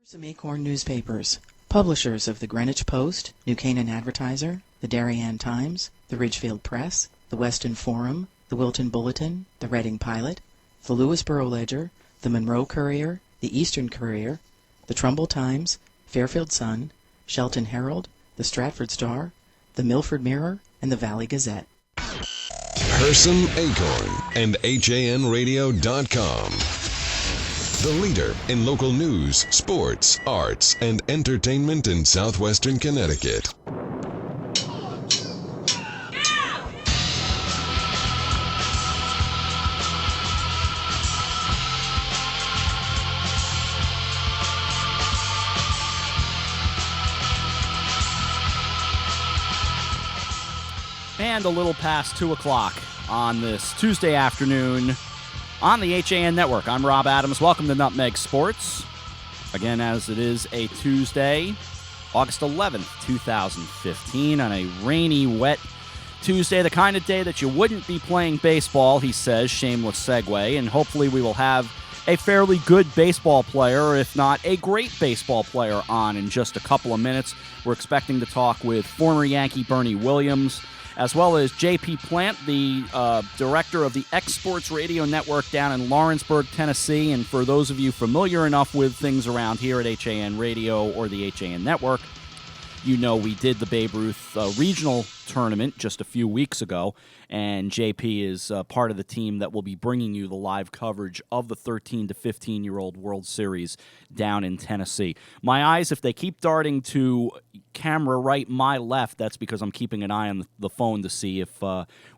Some Acorn newspapers, publishers of the Greenwich Post, New Canaan Advertiser, the Darien Times, the Ridgefield Press, the Weston Forum, the Wilton Bulletin, the Reading Pilot, the Lewisboro Ledger, the Monroe Courier, the Eastern Courier, the Trumbull Times, Fairfield Sun, Shelton Herald, the Stratford Star, the Milford Mirror, and the Valley Gazette. Herson Acorn and HANradio.com. The leader in local news, sports, arts, and entertainment in southwestern Connecticut. And a little past 2 o'clock on this Tuesday afternoon on the HAN Network. I'm Rob Adams. Welcome to Nutmeg Sports. Again, as it is a Tuesday, August 11th, 2015, on a rainy, wet Tuesday, the kind of day that you wouldn't be playing baseball, he says, shameless segue, and hopefully we will have a fairly good baseball player, if not a great baseball player, on in just a couple of minutes. We're expecting to talk with former Yankee Bernie Williams, as well as J.P. Plant, the director of the X Sports Radio Network down in Lawrenceburg, Tennessee. And for those of you familiar enough with things around here at HAN Radio or the HAN Network, you know we did the Babe Ruth regional tournament just a few weeks ago, and JP is part of the team that will be bringing you the live coverage of the 13 to 15-year-old World Series down in Tennessee. My eyes, if they keep darting to camera right, my left, that's because I'm keeping an eye on the phone to see if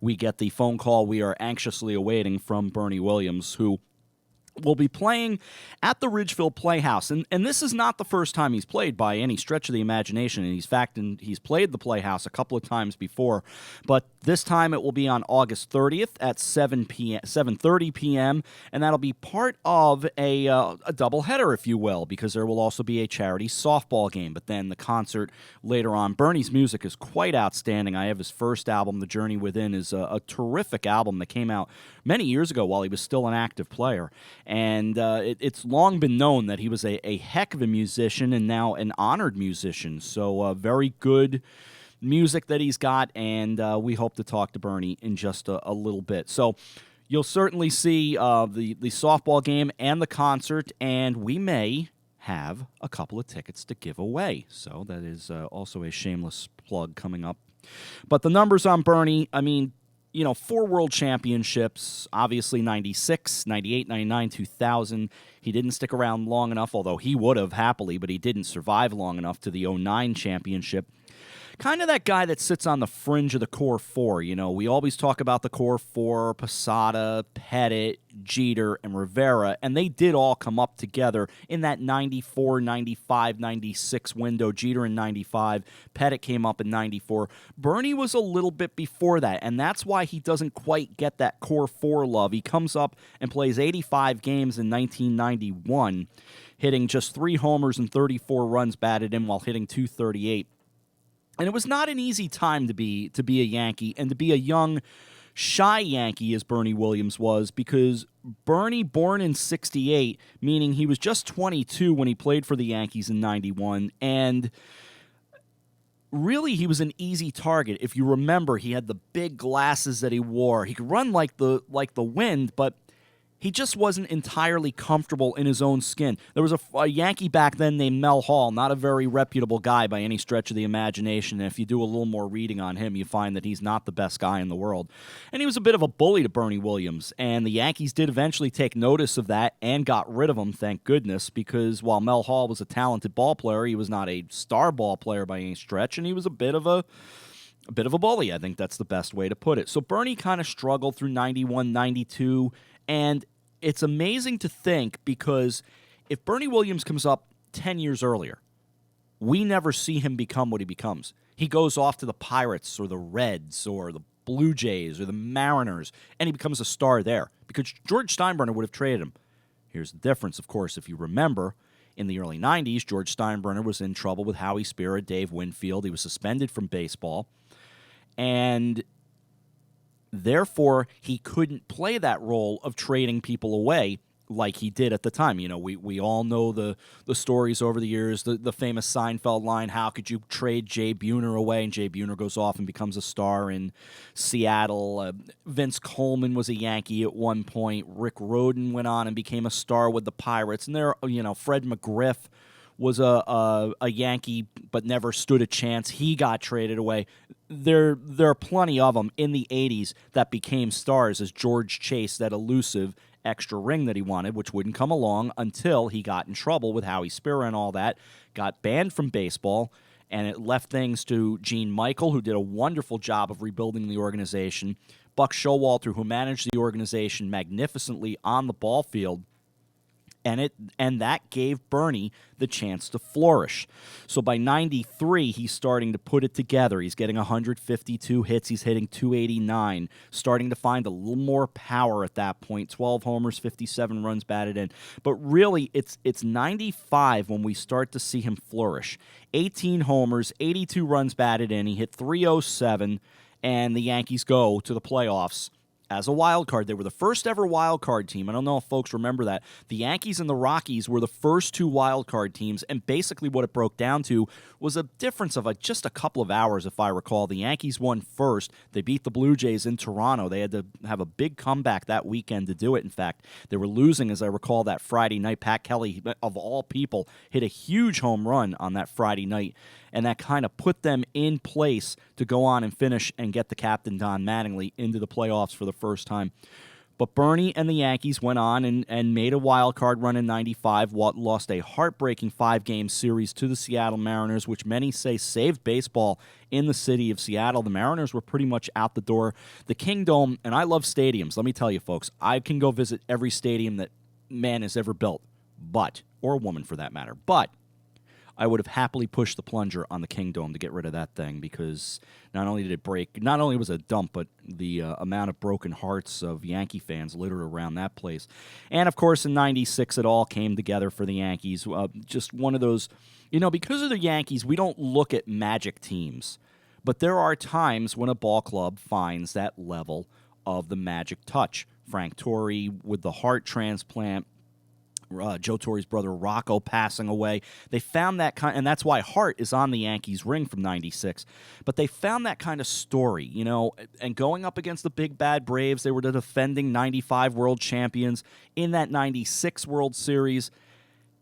we get the phone call we are anxiously awaiting from Bernie Williams, who will be playing at the Ridgefield Playhouse. And this is not the first time he's played by any stretch of the imagination. And he's played the Playhouse a couple of times before. But this time it will be on August 30th at 7:30 p.m. And that'll be part of a doubleheader, if you will, because there will also be a charity softball game. But then the concert later on. Bernie's music is quite outstanding. I have his first album, The Journey Within, is a terrific album that came out many years ago while he was still an active player. And it's long been known that he was a heck of a musician and now an honored musician. So very good music that he's got, and we hope to talk to Bernie in just a little bit. So you'll certainly see the softball game and the concert, and we may have a couple of tickets to give away. So that is also a shameless plug coming up. But the numbers on Bernie, I mean, 4 world championships, obviously 96, 98, 99, 2000. He didn't stick around long enough, although he would have happily, but he didn't survive long enough to the 09 championship. Kind of that guy that sits on the fringe of the core four. We always talk about the core four: Posada, Pettit, Jeter, and Rivera, and they did all come up together in that 94, 95, 96 window. Jeter in 95, Pettit came up in 94. Bernie was a little bit before that, and that's why he doesn't quite get that core four love. He comes up and plays 85 games in 1991, hitting just 3 homers and 34 runs batted in while hitting .238. And it was not an easy time to be a Yankee, and to be a young, shy Yankee as Bernie Williams was, because Bernie, born in 68, meaning he was just 22 when he played for the Yankees in 91, and really he was an easy target. If you remember, he had the big glasses that he wore. He could run like the wind, but he just wasn't entirely comfortable in his own skin. There was a Yankee back then named Mel Hall, not a very reputable guy by any stretch of the imagination. And if you do a little more reading on him, you find that he's not the best guy in the world. And he was a bit of a bully to Bernie Williams. And the Yankees did eventually take notice of that and got rid of him, thank goodness, because while Mel Hall was a talented ball player, he was not a star ball player by any stretch, and he was a bit of a bully. I think that's the best way to put it. So Bernie kind of struggled through 91, 92, and it's amazing to think, because if Bernie Williams comes up 10 years earlier, we never see him become what he becomes. He goes off to the Pirates or the Reds or the Blue Jays or the Mariners, and he becomes a star there, because George Steinbrenner would have traded him. Here's the difference, of course, if you remember, in the early 90s, George Steinbrenner was in trouble with Howie Spira, Dave Winfield. He was suspended from baseball, and therefore, he couldn't play that role of trading people away like he did at the time. We all know the stories over the years, the famous Seinfeld line, how could you trade Jay Buhner away? And Jay Buhner goes off and becomes a star in Seattle. Vince Coleman was a Yankee at one point. Rick Rhoden went on and became a star with the Pirates. And Fred McGriff was a Yankee but never stood a chance. He got traded away. There are plenty of them in the 80s that became stars, as George Chase, that elusive extra ring that he wanted, which wouldn't come along until he got in trouble with Howie Spira and all that, got banned from baseball, and it left things to Gene Michael, who did a wonderful job of rebuilding the organization, Buck Showalter, who managed the organization magnificently on the ball field, and that gave Bernie the chance to flourish. So by 93, he's starting to put it together. He's getting 152 hits. He's hitting 289, starting to find a little more power at that point. 12 homers, 57 runs batted in. But really, it's 95 when we start to see him flourish. 18 homers, 82 runs batted in. He hit 307, and the Yankees go to the playoffs as a wild card. They were the first ever wild card team. I don't know if folks remember that. The Yankees and the Rockies were the first two wild card teams, and basically what it broke down to was a difference of just a couple of hours, if I recall. The Yankees won first. They beat the Blue Jays in Toronto. They had to have a big comeback that weekend to do it. In fact, they were losing, as I recall, that Friday night. Pat Kelly, of all people, hit a huge home run on that Friday night, and that kind of put them in place to go on and finish and get the captain, Don Mattingly, into the playoffs for the first time. But Bernie and the Yankees went on and made a wild card run in 95, lost a heartbreaking 5-game series to the Seattle Mariners, which many say saved baseball in the city of Seattle. The Mariners were pretty much out the door. The Kingdome, and I love stadiums, let me tell you folks, I can go visit every stadium that man has ever built, or a woman for that matter, but I would have happily pushed the plunger on the Kingdome to get rid of that thing, because not only did it break, not only was it a dump, but the amount of broken hearts of Yankee fans littered around that place. And, of course, in 96, it all came together for the Yankees. Just one of those, because of the Yankees, we don't look at magic teams. But there are times when a ball club finds that level of the magic touch. Frank Torre with the heart transplant, Joe Torre's brother Rocco passing away. They found that kind, and that's why Hart is on the Yankees ring from 96. But they found that kind of story, and going up against the big bad Braves, they were the defending 95 world champions in that 96 World Series.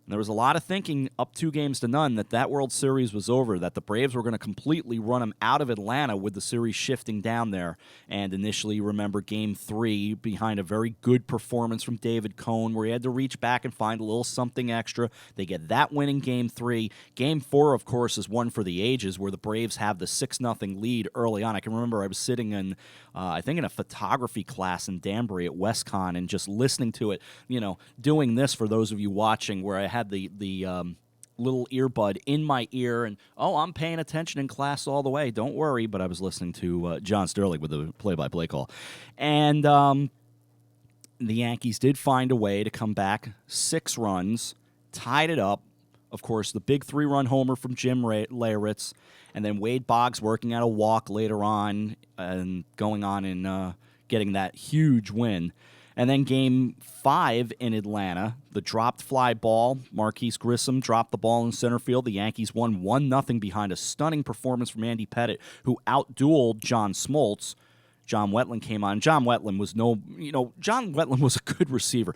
And there was a lot of thinking up 2-0 that World Series was over, that the Braves were going to completely run them out of Atlanta with the series shifting down there. And initially, remember Game 3 behind a very good performance from David Cohn, where he had to reach back and find a little something extra. They get that win in Game 3. Game 4, of course, is one for the ages, where the Braves have the 6-0 lead early on. I can remember I was sitting in, I think in a photography class in Danbury at WestCon and just listening to it, doing this for those of you watching, where I had the little earbud in my ear, and I'm paying attention in class all the way. Don't worry, but I was listening to John Sterling with the play-by-play call, and the Yankees did find a way to come back 6 runs, tied it up. Of course, the big 3-run homer from Jim Leyritz, and then Wade Boggs working out a walk later on and going on and getting that huge win. And then Game 5 in Atlanta, the dropped fly ball. Marquise Grissom dropped the ball in center field. The Yankees won 1-0 behind a stunning performance from Andy Pettitte, who outdueled John Smoltz. John Wetland came on. John Wetland was John Wetland was a good receiver,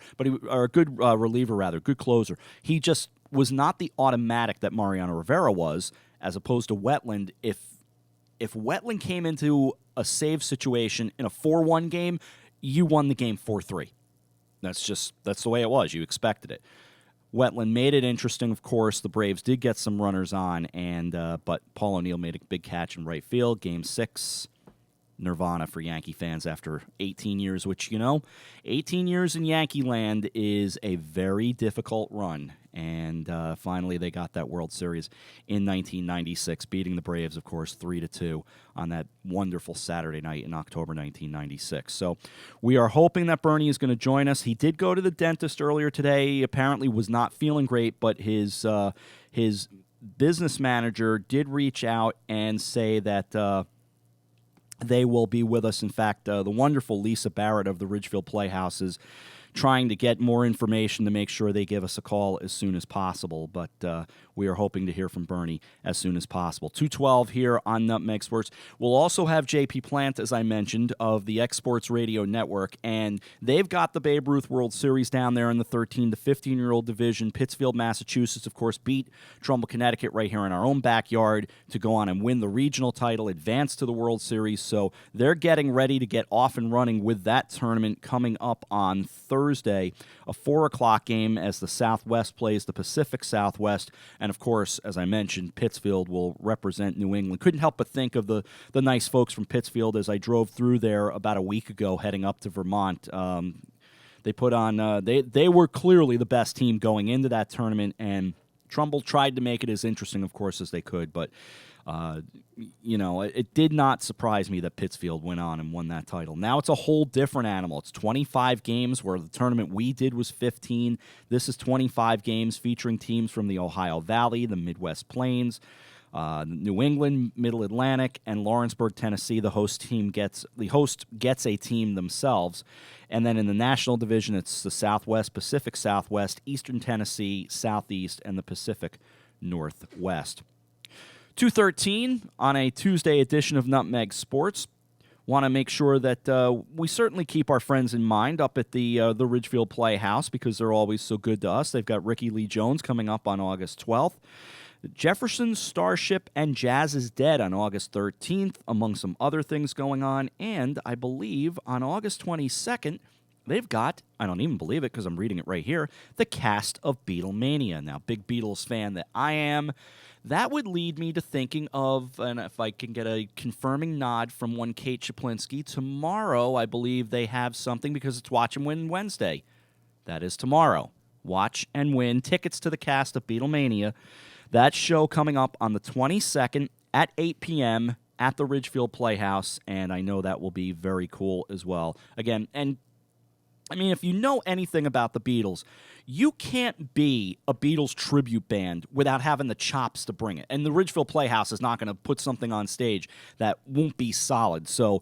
or a good reliever rather, good closer. He just was not the automatic that Mariano Rivera was, as opposed to Wetland. If Wetland came into a save situation in a 4-1 game, you won the game 4-3. That's the way it was. You expected it. Wetland made it interesting, of course. The Braves did get some runners on, but Paul O'Neill made a big catch in right field. Game 6, nirvana for Yankee fans after 18 years, which, 18 years in Yankee land is a very difficult run. And finally, they got that World Series in 1996, beating the Braves, of course, 3-2 on that wonderful Saturday night in October 1996. So we are hoping that Bernie is going to join us. He did go to the dentist earlier today. He apparently was not feeling great, but his business manager did reach out and say that they will be with us. In fact, the wonderful Lisa Barrett of the Ridgefield Playhouse is trying to get more information to make sure they give us a call as soon as possible. But we are hoping to hear from Bernie as soon as possible. 2:12 here on Nutmeg Sports. We'll also have JP Plant, as I mentioned, of the X Sports Radio Network, and they've got the Babe Ruth World Series down there in the 13 to 15-year-old division. Pittsfield, Massachusetts, of course, beat Trumbull, Connecticut right here in our own backyard to go on and win the regional title, advance to the World Series. So they're getting ready to get off and running with that tournament coming up on Thursday, a 4 o'clock game as the Southwest plays the Pacific Southwest. And, of course, as I mentioned, Pittsfield will represent New England. Couldn't help but think of the nice folks from Pittsfield as I drove through there about a week ago heading up to Vermont. They put on they were clearly the best team going into that tournament, and Trumbull tried to make it as interesting, of course, as they could. But, it did not surprise me that Pittsfield went on and won that title. Now it's a whole different animal. It's 25 games, where the tournament we did was 15. This is 25 games featuring teams from the Ohio Valley, the Midwest Plains, New England, Middle Atlantic, and Lawrenceburg, Tennessee. The host gets a team themselves. And then in the national division, it's the Southwest, Pacific Southwest, Eastern Tennessee, Southeast, and the Pacific Northwest. 2:13 on a Tuesday edition of Nutmeg Sports. Want to make sure that we certainly keep our friends in mind up at the Ridgefield Playhouse, because they're always so good to us. They've got Ricky Lee Jones coming up on August 12th. Jefferson, Starship, and Jazz is Dead on August 13th, among some other things going on. And I believe on August 22nd, they've got, I don't even believe it because I'm reading it right here, the cast of Beatlemania. Now, big Beatles fan that I am, that would lead me to thinking of, and if I can get a confirming nod from one Kate Chaplinsky, tomorrow I believe they have something, because it's Watch and Win Wednesday. That is tomorrow. Watch and win tickets to the cast of Beatlemania. That show coming up on the 22nd at 8 p.m. at the Ridgefield Playhouse, and I know that will be very cool as well. Again, and I mean, if you know anything about the Beatles, you can't be a Beatles tribute band without having the chops to bring it. And the Ridgefield Playhouse is not going to put something on stage that won't be solid. So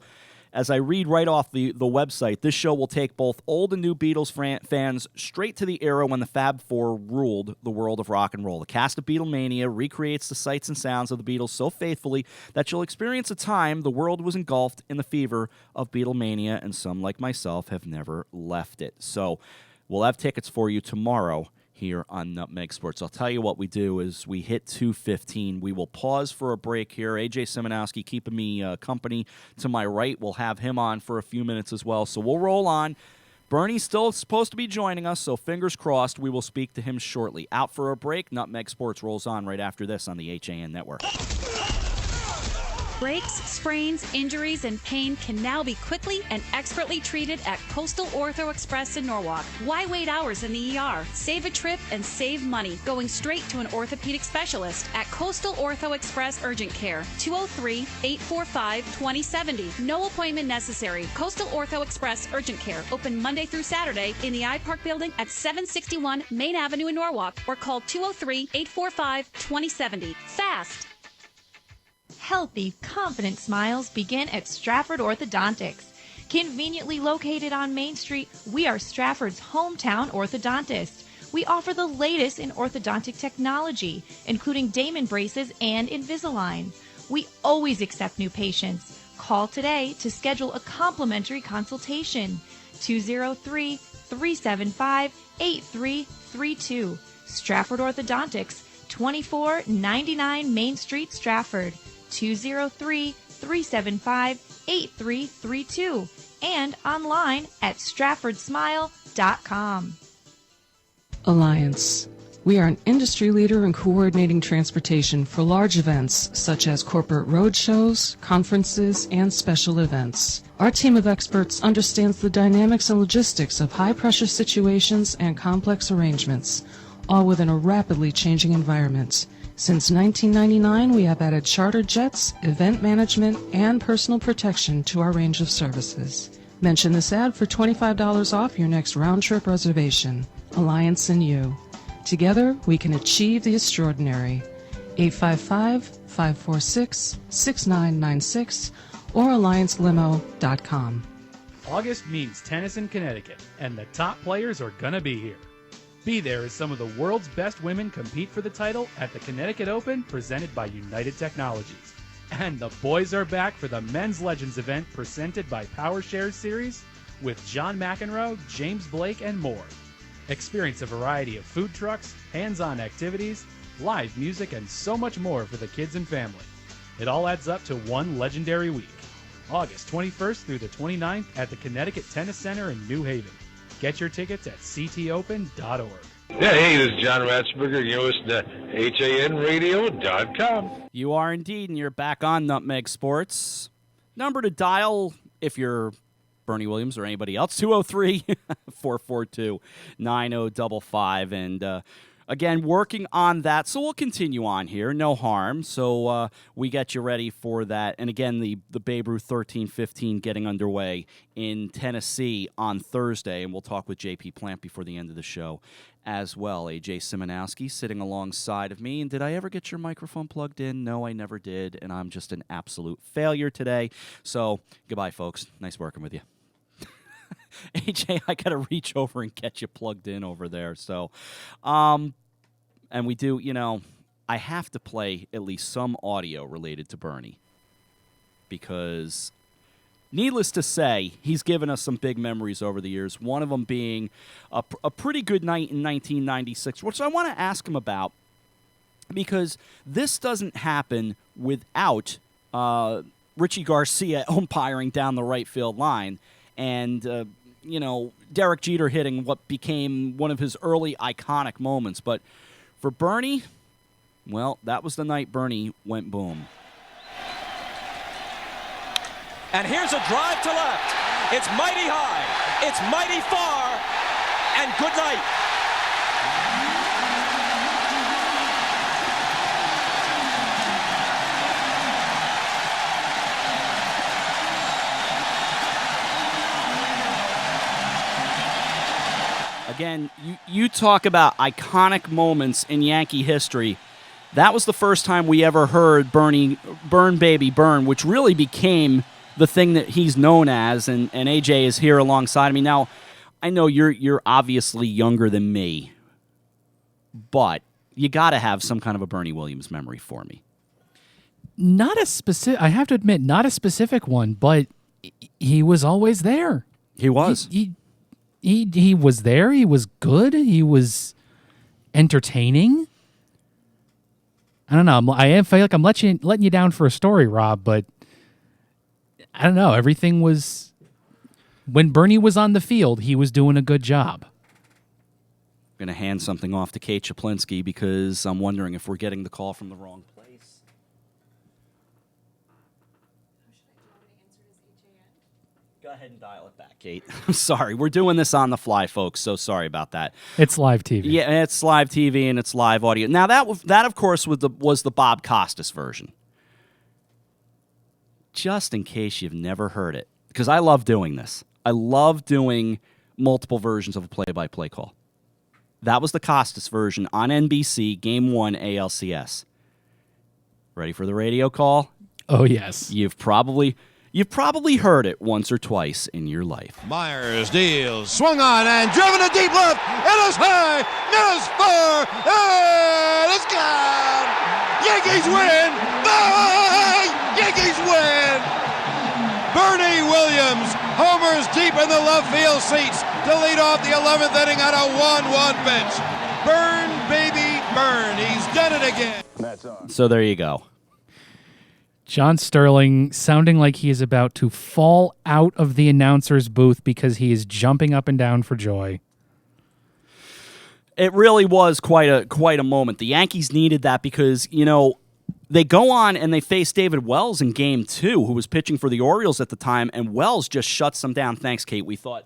as I read right off the website, this show will take both old and new Beatles fans straight to the era when the Fab Four ruled the world of rock and roll. The cast of Beatlemania recreates the sights and sounds of the Beatles so faithfully that you'll experience a time the world was engulfed in the fever of Beatlemania, and some, like myself, have never left it. So we'll have tickets for you tomorrow here on Nutmeg Sports. I'll tell you what we do is we hit 2:15. We will pause for a break here. AJ Simonowski keeping me company to my right. We'll have him on for a few minutes as well. So we'll roll on. Bernie's still supposed to be joining us, so fingers crossed we will speak to him shortly. Out for a break. Nutmeg Sports rolls on right after this on the HAN Network. Breaks, sprains, injuries, and pain can now be quickly and expertly treated at Coastal Ortho Express in Norwalk. Why wait hours in the ER? Save a trip and save money going straight to an orthopedic specialist at Coastal Ortho Express Urgent Care, 203-845-2070. No appointment necessary. Coastal Ortho Express Urgent Care, open Monday through Saturday in the iPark building at 761 Main Avenue in Norwalk, or call 203-845-2070. Fast! Healthy, confident smiles begin at Stratford Orthodontics. Conveniently located on Main Street, we are Stratford's hometown orthodontist. We offer the latest in orthodontic technology, including Damon braces and Invisalign. We always accept new patients. Call today to schedule a complimentary consultation. 203-375-8332. Stratford Orthodontics, 2499 Main Street, Stratford. 203-375-8332, and online at stratfordsmile.com. Alliance. We are an industry leader in coordinating transportation for large events such as corporate road shows, conferences, and special events. Our team of experts understands the dynamics and logistics of high-pressure situations and complex arrangements, all within a rapidly changing environment. Since 1999, we have added charter jets, event management, and personal protection to our range of services. Mention this ad for $25 off your next round-trip reservation. Alliance and you. Together, we can achieve the extraordinary. 855-546-6996 or alliancelimo.com. August means tennis in Connecticut, and the top players are gonna be here. Be there as some of the world's best women compete for the title at the Connecticut Open presented by United Technologies. And the boys are back for the Men's Legends event presented by PowerShares Series with John McEnroe, James Blake, and more. Experience a variety of food trucks, hands-on activities, live music, and so much more for the kids and family. It all adds up to one legendary week. August 21st through the 29th at the Connecticut Tennis Center in New Haven. Get your tickets at ctopen.org. Yeah, hey, this is John Ratzberger. You're listening to HANradio.com. You are indeed, and you're back on Nutmeg Sports. Number to dial if you're Bernie Williams or anybody else, 203-442-9055. And again, working on that. So we'll continue on here. No harm. So we get you ready for that. And again, the Babe Ruth 13-15 getting underway in Tennessee on Thursday. And we'll talk with J.P. Plant before the end of the show as well. A.J. Simonowski sitting alongside of me. And did I ever get your microphone plugged in? No, I never did. And I'm just an absolute failure today. So goodbye, folks. Nice working with you. AJ, I got to reach over and get you plugged in over there. So, and we do, I have to play at least some audio related to Bernie because, needless to say, he's given us some big memories over the years, one of them being a pretty good night in 1996, which I want to ask him about because this doesn't happen without Richie Garcia umpiring down the right field line. And, Derek Jeter hitting what became one of his early iconic moments. But for Bernie, well, that was the night Bernie went boom. And here's a drive to left. It's mighty high. It's mighty far. And good night. Again, you talk about iconic moments in Yankee history. That was the first time we ever heard Bernie, Burn Baby Burn, which really became the thing that he's known as, and AJ is here alongside me. Now, I know you're obviously younger than me, but you got to have some kind of a Bernie Williams memory for me. Not a specific, I have to admit, not a specific one, but he was always there. He was. He was there. He was good. He was entertaining. I don't know. I feel like I'm letting you down for a story, Rob, but I don't know. Everything was... When Bernie was on the field, he was doing a good job. I'm going to hand something off to Kate Chaplinsky because I'm wondering if we're getting the call from the wrong place. Go ahead and dial it back, Kate. I'm sorry. We're doing this on the fly, folks, so sorry about that. It's live TV. Yeah, it's live TV and it's live audio. Now, that of course, was the Bob Costas version. Just in case you've never heard it, because I love doing this. I love doing multiple versions of a play-by-play call. That was the Costas version on NBC, Game 1 ALCS. Ready for the radio call? Oh, yes. You've probably heard it once or twice in your life. Myers deals, swung on and driven to deep left. It is high, it is far, and it's gone. Yankees win. The Yankees win. Bernie Williams homers deep in the left field seats to lead off the 11th inning on a 1-1 bench. Burn, baby, burn. He's done it again. That's on. So there you go. John Sterling sounding like he is about to fall out of the announcer's booth because he is jumping up and down for joy. It really was quite a moment. The Yankees needed that because, they go on and they face David Wells in Game 2, who was pitching for the Orioles at the time, and Wells just shuts them down. Thanks, Kate. We thought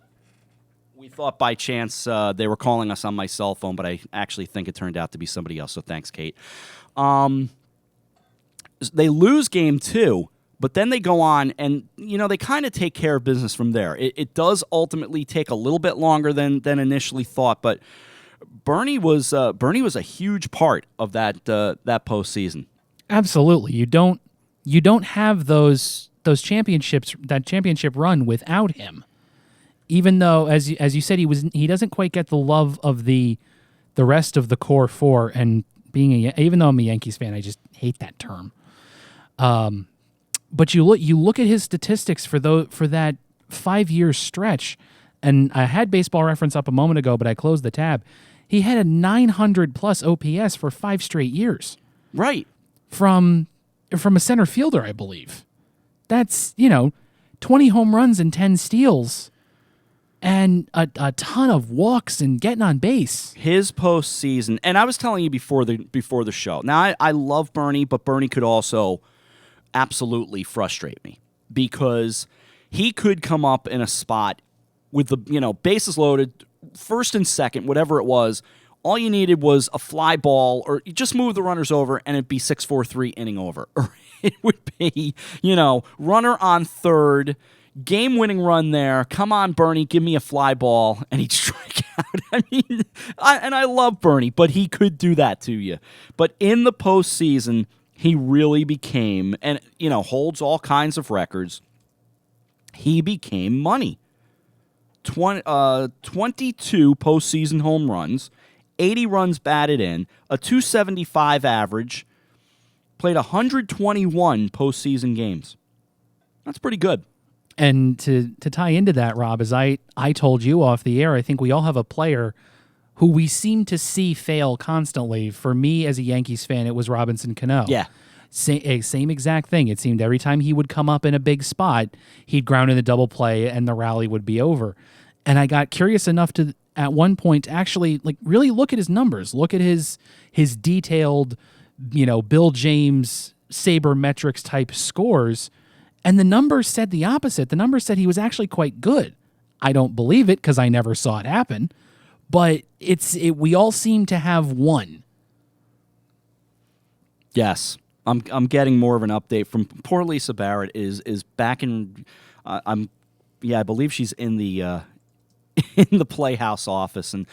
by chance they were calling us on my cell phone, but I actually think it turned out to be somebody else, so thanks, Kate. They lose Game 2, but then they go on and, they kind of take care of business from there. It does ultimately take a little bit longer than initially thought, but Bernie was a huge part of that postseason. Absolutely. You don't have those championships, that championship run without him. even though, as you said, he doesn't quite get the love of the rest of the core four. And even though I'm a Yankees fan, I just hate that term. But you look at his statistics for that 5-year stretch, and I had Baseball Reference up a moment ago, but I closed the tab. He had a 900 plus OPS for 5 straight years. Right. From a center fielder, I believe. That's 20 home runs and 10 steals, and a ton of walks and getting on base. His postseason, and I was telling you before the show. Now I love Bernie, but Bernie could also absolutely frustrate me because he could come up in a spot with the bases loaded, first and second, whatever it was. All you needed was a fly ball, or you just move the runners over, and it'd be 6-4-3 inning over. Or it would be runner on third, game-winning run there. Come on, Bernie, give me a fly ball, and he'd strike out. I mean, I love Bernie, but he could do that to you. But in the postseason, he really became, and holds all kinds of records. He became money. 22 postseason home runs, 80 runs batted in, a 275 average, played 121 postseason games. That's pretty good. And to tie into that, Rob, as I told you off the air, I think we all have a player who we seem to see fail constantly. For me, as a Yankees fan, it was Robinson Cano. Yeah. Same exact thing. It seemed every time he would come up in a big spot, he'd ground in the double play and the rally would be over. And I got curious enough to, at one point, actually really look at his numbers, look at his detailed, Bill James sabermetrics type scores, and the numbers said the opposite. The numbers said he was actually quite good. I don't believe it because I never saw it happen, but we all seem to have one. Yes. I'm getting more of an update from poor Lisa Barrett is back in I believe she's in the in the Playhouse office, and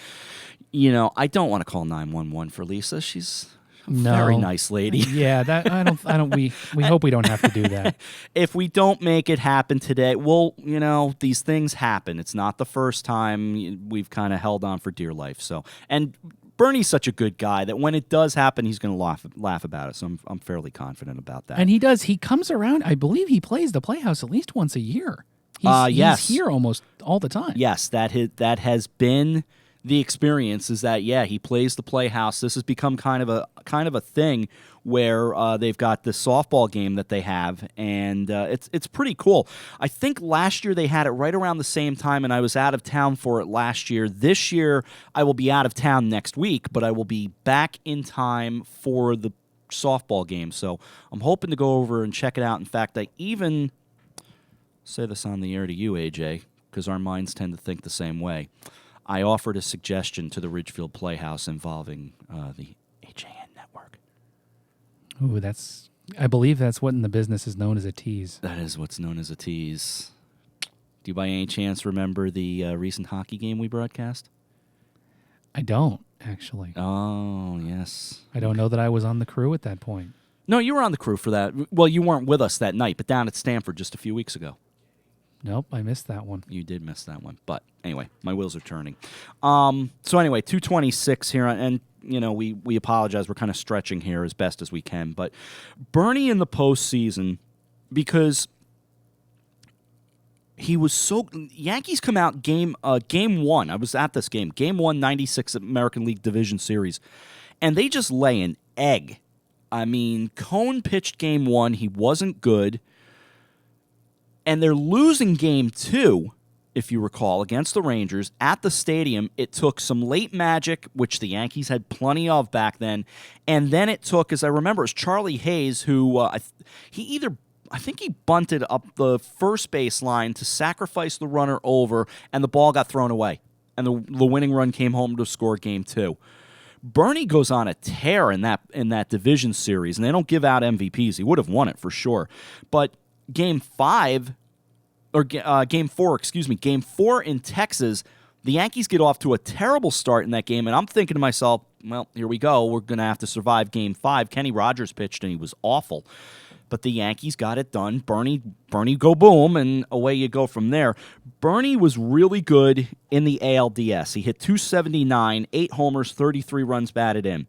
I don't want to call 911 for Lisa. She's a very nice lady. Yeah, that I don't we hope we don't have to do that. If we don't make it happen today, well, these things happen. It's not the first time we've kind of held on for dear life. So, and Bernie's such a good guy that when it does happen, he's going to laugh about it. So I'm fairly confident about that. And he does. He comes around. I believe he plays the Playhouse at least once a year. Yes. He's here almost all the time. Yes, that has been the experience. Is that he plays the Playhouse. This has become kind of a thing where they've got this softball game that they have, and it's pretty cool. I think last year they had it right around the same time, and I was out of town for it last year. This year I will be out of town next week, but I will be back in time for the softball game. So I'm hoping to go over and check it out. In fact, I even say this on the air to you, AJ, because our minds tend to think the same way. I offered a suggestion to the Ridgefield Playhouse involving the HAN network. Ooh, I believe that's what in the business is known as a tease. That is what's known as a tease. Do you by any chance remember the recent hockey game we broadcast? I don't, actually. Oh, yes. I don't know that I was on the crew at that point. No, you were on the crew for that. Well, you weren't with us that night, but down at Stanford just a few weeks ago. Nope, I missed that one. You did miss that one. But anyway, my wheels are turning. So anyway, 226 here, and we apologize. We're kind of stretching here as best as we can. But Bernie in the postseason, because he was so Yankees come out game one. I was at this game. Game 1, 96 American League Division Series, and they just lay an egg. I mean, Cone pitched game 1. He wasn't good. And they're losing game 2, if you recall, against the Rangers at the stadium. It took some late magic, which the Yankees had plenty of back then. And then it took, as I remember, it was Charlie Hayes who I think he bunted up the first base line to sacrifice the runner over, and the ball got thrown away. And the winning run came home to score game 2. Bernie goes on a tear in that division series, and they don't give out MVPs. He would have won it for sure. But Game 4 in Texas, the Yankees get off to a terrible start in that game, and I'm thinking to myself, well, here we go. We're going to have to survive Game 5. Kenny Rogers pitched, and he was awful. but the Yankees got it done. Bernie go boom, and away you go from there. Bernie was really good in the ALDS. He hit .279, 8 homers, 33 runs batted in.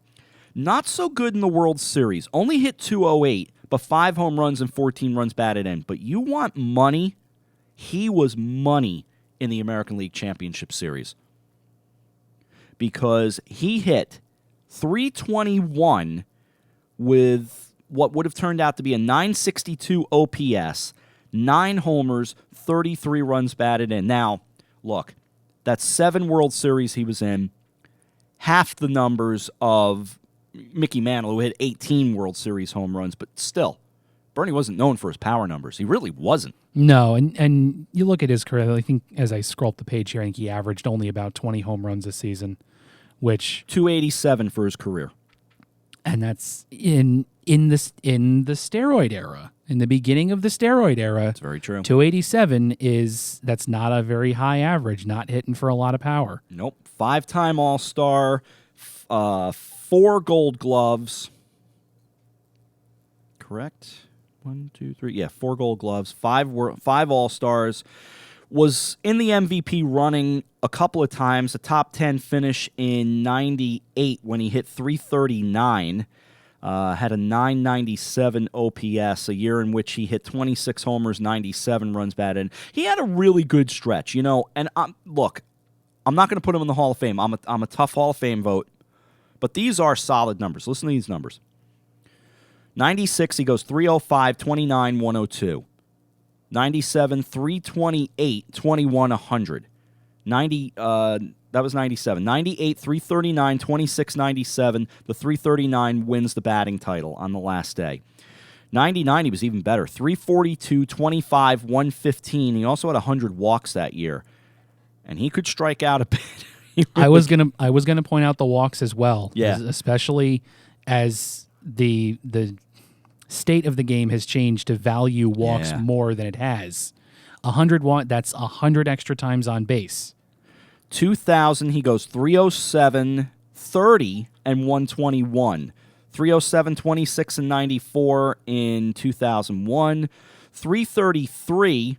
Not so good in the World Series. Only hit .208, but 5 home runs and 14 runs batted in. But you want money? He was money in the American League Championship Series because he hit .321 with what would have turned out to be a .962 OPS, 9 homers, 33 runs batted in. Now, look, that's 7 World Series he was in, half the numbers of Mickey Mantle, who hit 18 World Series home runs, but still, Bernie wasn't known for his power numbers. He really wasn't. No, and you look at his career, I think as I scroll up the page here, I think he averaged only about 20 home runs a season, which... 287 for his career. And that's in the steroid era. In the beginning of the steroid era, that's very true. 287 that's not a very high average, not hitting for a lot of power. Nope. 5-time All-Star, 4 Gold Gloves. Correct? 1, 2, 3. Yeah, 4 Gold Gloves, 5 All-Stars. Was in the MVP running a couple of times. A top 10 finish in '98 when he hit .339. Had a .997 OPS, a year in which he hit 26 homers, 97 runs batted in. He had a really good stretch, you know. And look, I'm not going to put him in the Hall of Fame. I'm a tough Hall of Fame vote. But these are solid numbers. Listen to these numbers. 96, he goes 305, 29, 102. 97, 328, 21, 100. 90, that was 97. 98, 339, 26, 97. The 339 wins the batting title on the last day. 99, he was even better. 342, 25, 115. He also had 100 walks that year. And he could strike out a bit. I was gonna point out the walks as well. Yeah. Especially as the state of the game has changed to value walks more than it has. 100 that's 100 extra times on base. 2000, he goes 307, 30, and 121. 307, 26, and 94 in 2001. 333,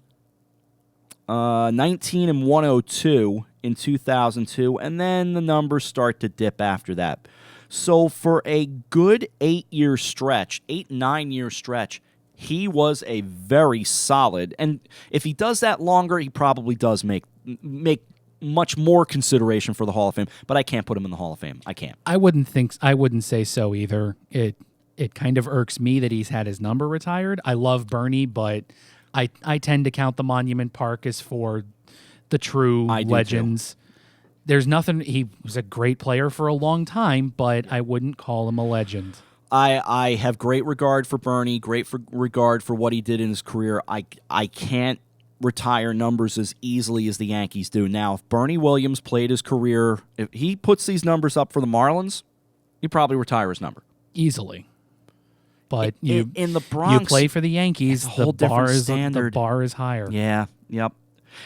19, and 102 in 2002. And then the numbers start to dip after that. So for a good 8-year stretch, 9-year stretch, he was a very solid. And if he does that longer, he probably does make much more consideration for the Hall of Fame. But I can't put him in the Hall of Fame. I can't. I wouldn't say so either. It kind of irks me that he's had his number retired. I love Bernie, but I tend to count the Monument Park as for the true legends. Too. There's nothing. He was a great player for a long time, but I wouldn't call him a legend. I have great regard for Bernie, regard for what he did in his career. I can't retire numbers as easily as the Yankees do. Now, if Bernie Williams played his career, if he puts these numbers up for the Marlins, he'd probably retire his number. Easily. But in the Bronx, you play for the Yankees, the bar is higher. Yeah, yep.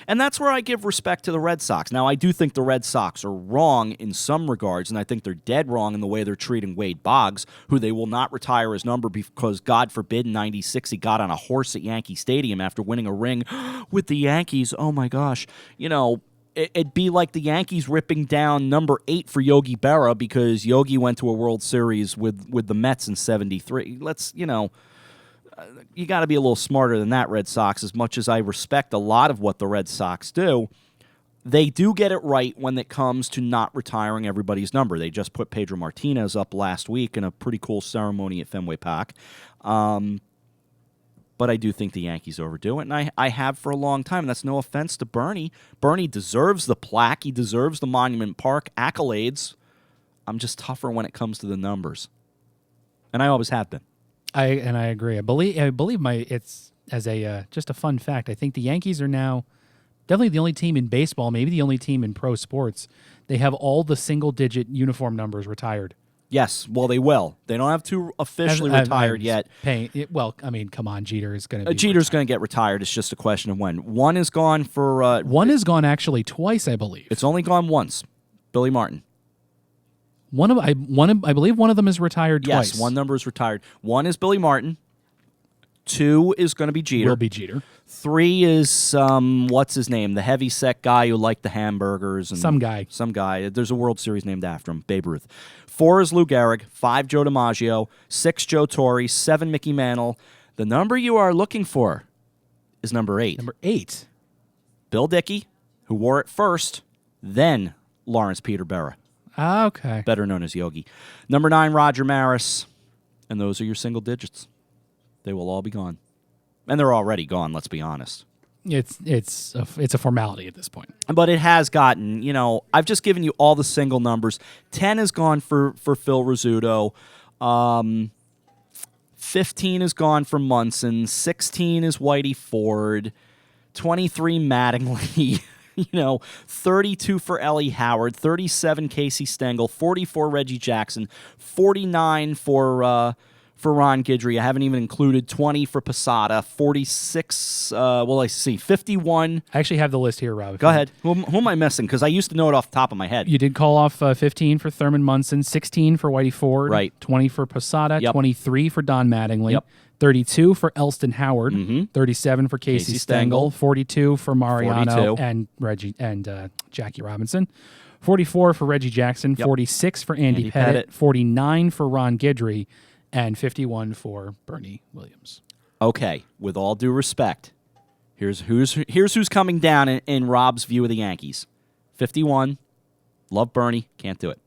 And that's where I give respect to the Red Sox. Now, I do think the Red Sox are wrong in some regards, and I think they're dead wrong in the way they're treating Wade Boggs, who they will not retire his number because, God forbid, in '96 he got on a horse at Yankee Stadium after winning a ring with the Yankees. Oh, my gosh. You know, it'd be like the Yankees ripping down number 8 for Yogi Berra because Yogi went to a World Series with the Mets in '73. You got to be a little smarter than that, Red Sox. As much as I respect a lot of what the Red Sox do, they do get it right when it comes to not retiring everybody's number. They just put Pedro Martinez up last week in a pretty cool ceremony at Fenway Park. But I do think the Yankees overdo it, and I have for a long time. And that's no offense to Bernie. Bernie deserves the plaque. He deserves the Monument Park accolades. I'm just tougher when it comes to the numbers. And I always have been. I agree. I believe it's as a just a fun fact. I think the Yankees are now definitely the only team in baseball, maybe the only team in pro sports. They have all the single-digit uniform numbers retired. Yes, well, they will. They don't have to officially retired yet. Well, I mean, come on, Jeter is going to be Jeter's going to get retired. It's just a question of when. One is gone for... one is gone actually twice, I believe. It's only gone once. Billy Martin. I believe one of them is retired twice. Yes, one number is retired. One is Billy Martin. 2 is going to be Jeter. Will be Jeter. 3 is, what's his name? The heavy-set guy who liked the hamburgers. And Some guy. There's a World Series named after him, Babe Ruth. 4 is Lou Gehrig. 5, Joe DiMaggio. 6, Joe Torre. 7, Mickey Mantle. The number you are looking for is number 8. Number 8. Bill Dickey, who wore it first, then Lawrence Peter Berra. Okay. Better known as Yogi. Number 9, Roger Maris. And those are your single digits. They will all be gone. And they're already gone, let's be honest. It's a formality at this point. But it has gotten, I've just given you all the single numbers. 10 is gone for Phil Rizzuto. 15 is gone for Munson. 16 is Whitey Ford. 23, Mattingly. 32 for Ellie Howard, 37 Casey Stengel, 44 Reggie Jackson, 49 for Ron Guidry. I haven't even included 20 for Posada, 46. 51. I actually have the list here, Rob. Go ahead. Who am I missing? Because I used to know it off the top of my head. You did call off 15 for Thurman Munson, 16 for Whitey Ford, right? 20 for Posada, Yep. 23 for Don Mattingly. Yep. 32 for Elston Howard, Mm-hmm. 37 for Casey Stengel, 42 for Mariano 42. and Reggie and Jackie Robinson, 44 for Reggie Jackson, Yep. 46 for Andy Pettit, 49 for Ron Guidry, and 51 for Bernie Williams. Okay, with all due respect, here's who's coming down in Rob's view of the Yankees. 51, love Bernie, can't do it.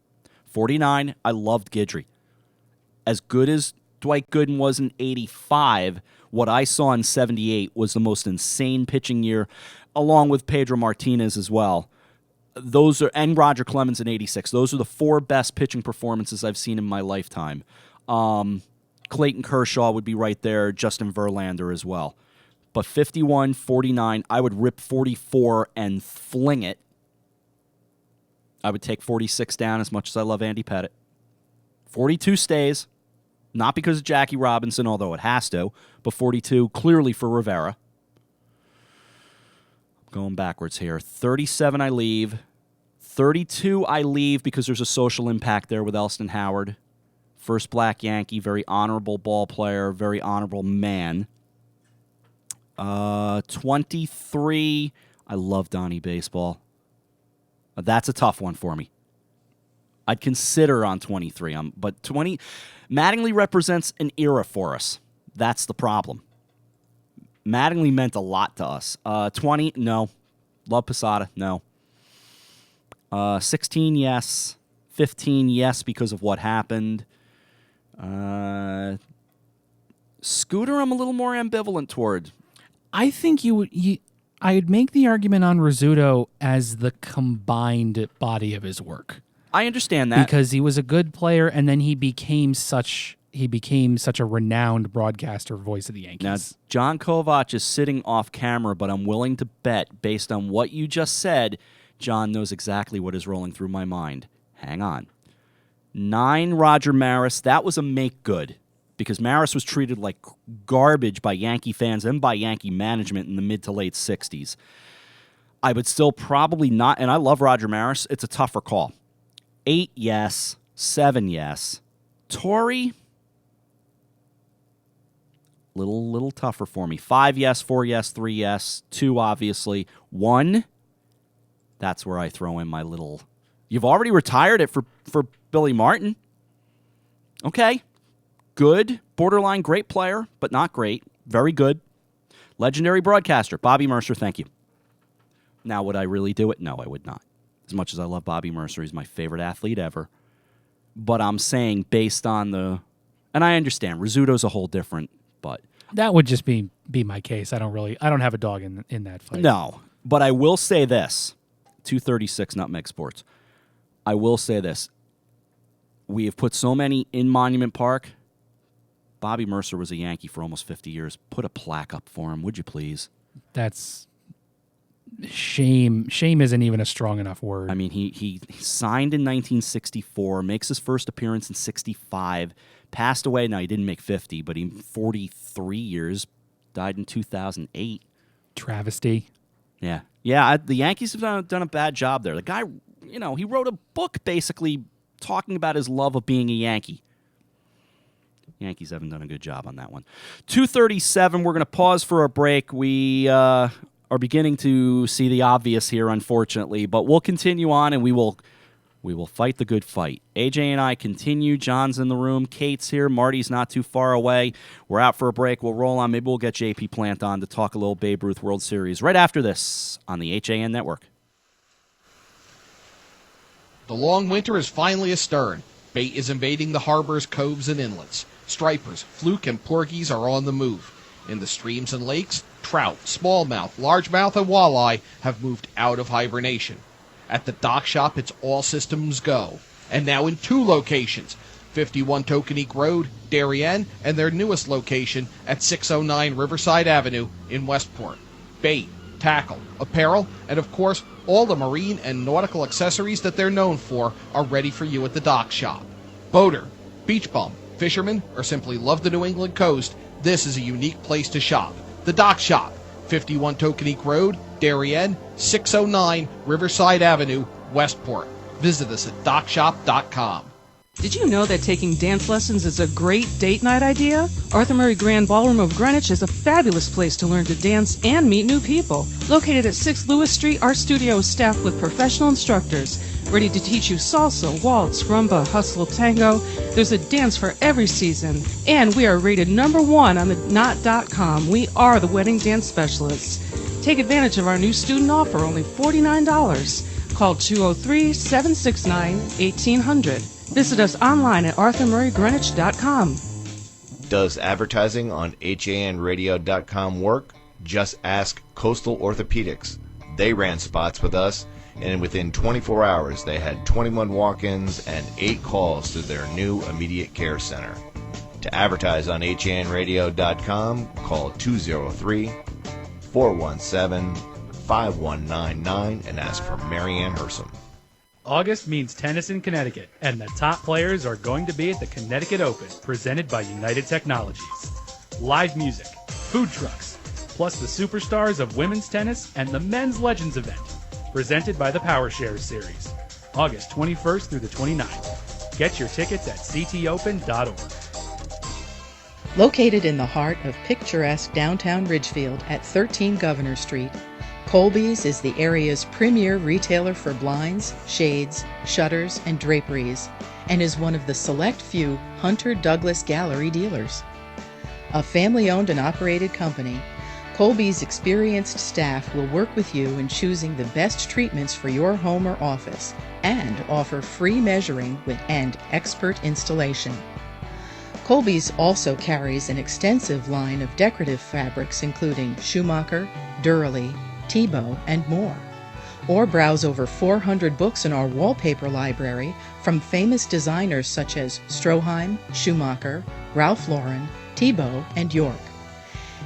49, I loved Guidry. As good as Dwight Gooden was in 85, what I saw in 78 was the most insane pitching year, along with Pedro Martinez as well. And Roger Clemens in 86. Those are the 4 best pitching performances I've seen in my lifetime. Clayton Kershaw would be right there, Justin Verlander as well. But 51, 49, I would rip 44 and fling it. I would take 46 down as much as I love Andy Pettit. 42 stays. Not because of Jackie Robinson, although it has to, but 42 clearly for Rivera. I'm going backwards here. 37 I leave. 32 I leave because there's a social impact there with Elston Howard. First black Yankee, very honorable ball player, very honorable man. 23, I love Donnie Baseball. That's a tough one for me. I'd consider on 23, but 20... Mattingly represents an era for us. That's the problem. Mattingly meant a lot to us. 20, no. Love Posada, no. 16, yes. 15, yes, because of what happened. Scooter, I'm a little more ambivalent toward. I think I'd make the argument on Rizzuto as the combined body of his work. I understand that. Because he was a good player, and then he became such a renowned broadcaster voice of the Yankees. Now, John Kovac is sitting off camera, but I'm willing to bet, based on what you just said, John knows exactly what is rolling through my mind. Hang on. 9, Roger Maris. That was a make-good, because Maris was treated like garbage by Yankee fans and by Yankee management in the mid to late 60s. I would still probably not, and I love Roger Maris. It's a tougher call. 8, yes. 7, yes. Torrey, little tougher for me. 5, yes. 4, yes. 3, yes. 2, obviously. 1, that's where I throw in my little... You've already retired it for Billy Martin. Okay. Good. Borderline great player, but not great. Very good. Legendary broadcaster. Bobby Mercer, thank you. Now, would I really do it? No, I would not. As much as I love Bobby Mercer, he's my favorite athlete ever. But I'm saying based on the... And I understand, Rizzuto's a whole different, but... That would just be my case. I don't have a dog in that fight. No, but I will say this. 236 Nutmeg Sports. I will say this. We have put so many in Monument Park. Bobby Mercer was a Yankee for almost 50 years. Put a plaque up for him, would you please? That's... Shame isn't even a strong enough word. I mean, he signed in 1964, makes his first appearance in 65, passed away. Now, he didn't make 50, but he 43 years, died in 2008. Travesty. Yeah. The Yankees have done a bad job there. The guy, he wrote a book basically talking about his love of being a Yankee. Yankees haven't done a good job on that one. 2:37, we're going to pause for a break. We are beginning to see the obvious here, unfortunately, but we'll continue on, and we will fight the good fight. AJ and I continue. John's in the room. Kate's here. Marty's not too far away. We're out for a break. We'll roll on. Maybe we'll get JP Plant on to talk a little Babe Ruth World Series right after this on the HAN Network. The long winter is finally astern. Bait is invading the harbors, coves, and inlets. Stripers, fluke, and porgies are on the move. In the streams and lakes, trout, smallmouth, largemouth, and walleye have moved out of hibernation. At the dock shop, it's all systems go. And now in 2 locations, 51 Tokenique Road, Darien, and their newest location at 609 Riverside Avenue in Westport. Bait, tackle, apparel, and of course, all the marine and nautical accessories that they're known for are ready for you at the dock shop. Boater, beach bum, fisherman, or simply love the New England coast, this is a unique place to shop. The Dock Shop, 51 Tokenique Road, Darien, 609 Riverside Avenue, Westport. Visit us at dockshop.com. Did you know that taking dance lessons is a great date night idea? Arthur Murray Grand Ballroom of Greenwich is a fabulous place to learn to dance and meet new people. Located at 6 Lewis Street, our studio is staffed with professional instructors ready to teach you salsa, waltz, rumba, hustle, tango. There's a dance for every season, and we are rated #1 on the knot.com. We are the wedding dance specialists. Take advantage of our new student offer, only $49. Call 203-769-1800. Visit us online at arthurmurraygreenwich.com. Does advertising on HANradio.com work? Just ask Coastal Orthopedics. They ran spots with us, and within 24 hours they had 21 walk-ins and 8 calls to their new immediate care center. To advertise on HANradio.com, call 203-417-5199 and ask for Marianne Hersom. August means tennis in Connecticut, and the top players are going to be at the Connecticut Open, presented by United Technologies. Live music, food trucks, plus the superstars of women's tennis and the Men's Legends event, presented by the Power Shares Series, August 21st through the 29th. Get your tickets at ctopen.org. Located in the heart of picturesque downtown Ridgefield at 13 Governor Street, Colby's is the area's premier retailer for blinds, shades, shutters, and draperies, and is one of the select few Hunter Douglas Gallery dealers. A family-owned and operated company, Colby's experienced staff will work with you in choosing the best treatments for your home or office and offer free measuring and expert installation. Colby's also carries an extensive line of decorative fabrics including Schumacher, Durley, Tebow, and more. Or browse over 400 books in our wallpaper library from famous designers such as Stroheim, Schumacher, Ralph Lauren, Tebow, and York.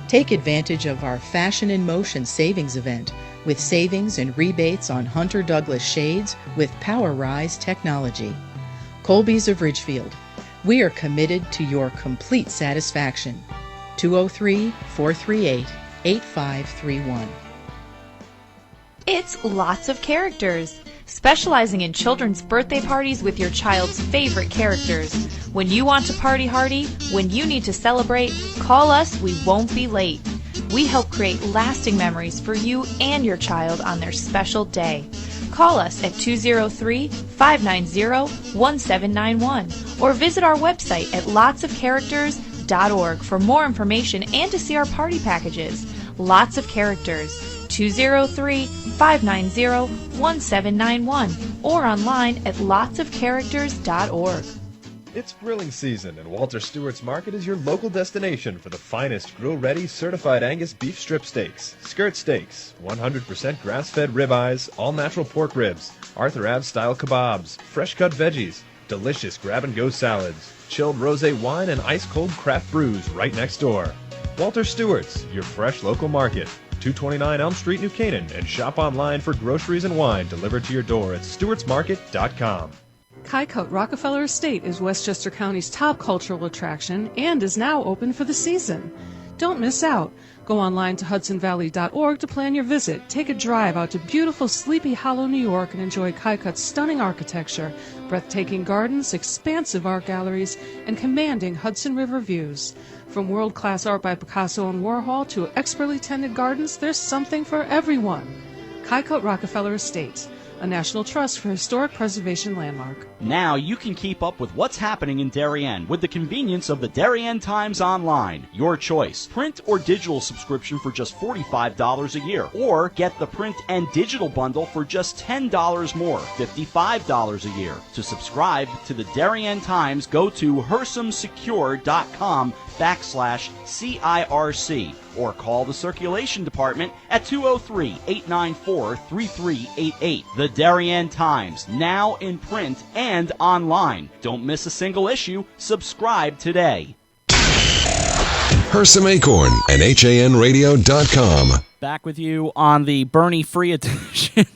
Take advantage of our Fashion in Motion savings event with savings and rebates on Hunter Douglas shades with Power Rise technology. Colby's of Ridgefield. We are committed to your complete satisfaction. 203-438-8531. It's Lots of Characters, specializing in children's birthday parties with your child's favorite characters. When you want to party hardy, when you need to celebrate, call us, we won't be late. We help create lasting memories for you and your child on their special day. Call us at 203-590-1791 or visit our website at lotsofcharacters.org for more information and to see our party packages. Lots of Characters, 203-590-1791 or online at lotsofcharacters.org. It's grilling season, and Walter Stewart's Market is your local destination for the finest grill-ready certified Angus beef strip steaks, skirt steaks, 100% grass-fed ribeyes, all-natural pork ribs, Arthur Ave-style kebabs, fresh-cut veggies, delicious grab-and-go salads, chilled rosé wine, and ice-cold craft brews right next door. Walter Stewart's, your fresh local market. 229 Elm Street, New Canaan, and shop online for groceries and wine delivered to your door at stewartsmarket.com. Kycote Rockefeller Estate is Westchester County's top cultural attraction and is now open for the season. Don't miss out. Go online to hudsonvalley.org to plan your visit. Take a drive out to beautiful Sleepy Hollow, New York, and enjoy Kykutt's stunning architecture, breathtaking gardens, expansive art galleries, and commanding Hudson River views. From world-class art by Picasso and Warhol to expertly tended gardens, there's something for everyone. Kykutt Rockefeller Estates, a National Trust for Historic Preservation landmark. Now you can keep up with what's happening in Darien with the convenience of the Darien Times Online. Your choice. Print or digital subscription for just $45 a year. Or get the print and digital bundle for just $10 more, $55 a year. To subscribe to the Darien Times, go to hersumsecure.com/CIRC or call the circulation department at 203-894-3388. The Darien Times, now in print and online. Don't miss a single issue. Subscribe today. Hersum Acorn and HANradio.com. Back with you on the Bernie Free edition.